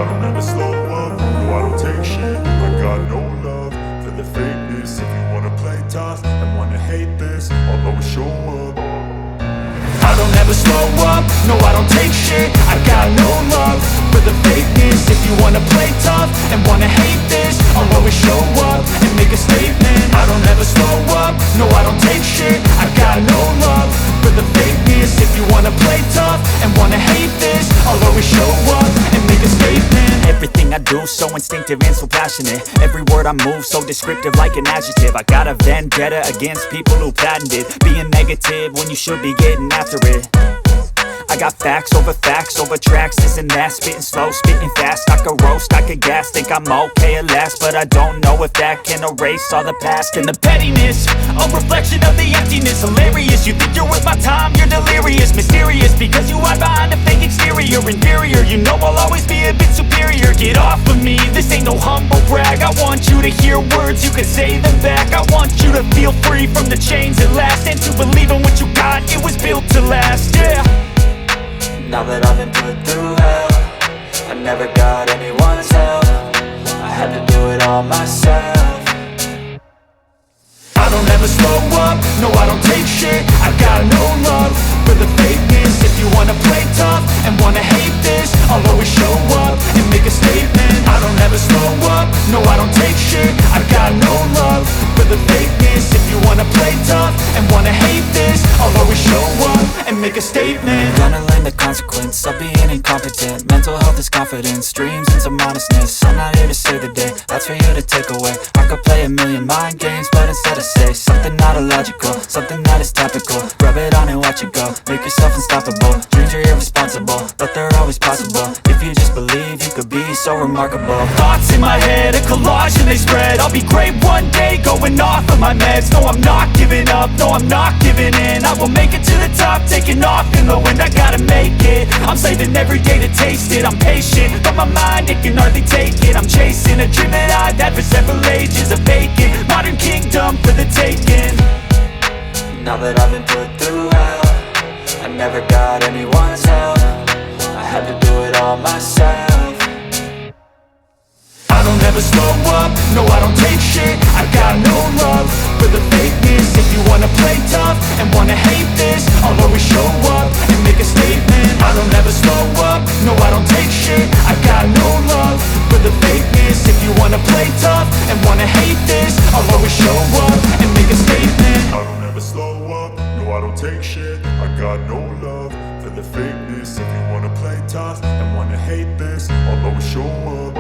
don't ever slow up, no I don't take shit. I got no love for the fakeness. If you wanna play tough and wanna hate this, I'll always show up. I don't ever slow up, no I don't take shit. I got no love for the fakeness. If you wanna play tough and wanna hate this, I'll always show up and make a statement. I don't ever slow up, no I don't take shit. I got no love for the fakeness. If you wanna play tough and wanna hate this, I'll always show up and make a statement. Everything I do so instinctive and so passionate. Every word I move so descriptive like an adjective. I got a vendetta against people who patented being negative when you should be getting after it. I got facts over tracks, this and that. Spitting slow, spitting fast, I could roast, I could gas. Think I'm okay at last, but I don't know if that can erase all the past. And the pettiness, a reflection of the emptiness. Hilarious, you think you're worth my time, you're delirious. Mysterious, because you hide behind a fake exterior. Inferior, you know I'll always be a bit superior. Get off of me, this ain't no humble brag. I want you to hear words, you can say them back. I want you to feel free from the chains at last, and to believe in what you got, it was built to last, yeah. Now that I've been put through hell, I never got anyone's help. I had to do it all myself. I don't ever slow up, no I don't take shit. I got no love for the fakeness. If you wanna play tough and wanna hate this, I'll always show up and make a statement. I don't ever slow up, no I don't take shit. I got no love for the fakeness. If you wanna play tough and wanna hate this, I'll always show up and make a statement. Gonna learn the consequence of being incompetent. Mental health is confidence, dreams and some honestness. I'm not here to save the day, that's for you to take away. I could play a million mind games, but instead I say something not illogical, something that is topical. Rub it on and watch it go, make yourself unstoppable. Dreams are irresponsible, but they're always possible. If you just believe, you could be so remarkable. Thoughts in my head, a collage and they spread. I'll be great one day, going off of my meds. No, I'm not giving up, no, I'm not giving in. I will make it to the top, taking off in the wind. I gotta make it, I'm saving every day to taste it. I'm patient, but my mind, it can hardly take it. I'm chasing a dream that I've had for several ages. A vacant, modern kingdom for the taking. Now that I've been put through hell, I never got anyone's help. I had to do it all myself. I don't ever slow up, no I don't take shit. I got no love for the fakeness. If you wanna play tough and wanna hate this, I'll always show up and make a statement. I don't ever slow up, no I don't take shit. I got no love for the fakeness. If you wanna play tough and wanna hate this, I'll always show up and make a statement. I don't ever slow up, no I don't take shit. I got no love for the fakeness. If you wanna play tough and wanna hate this, I'll always show up.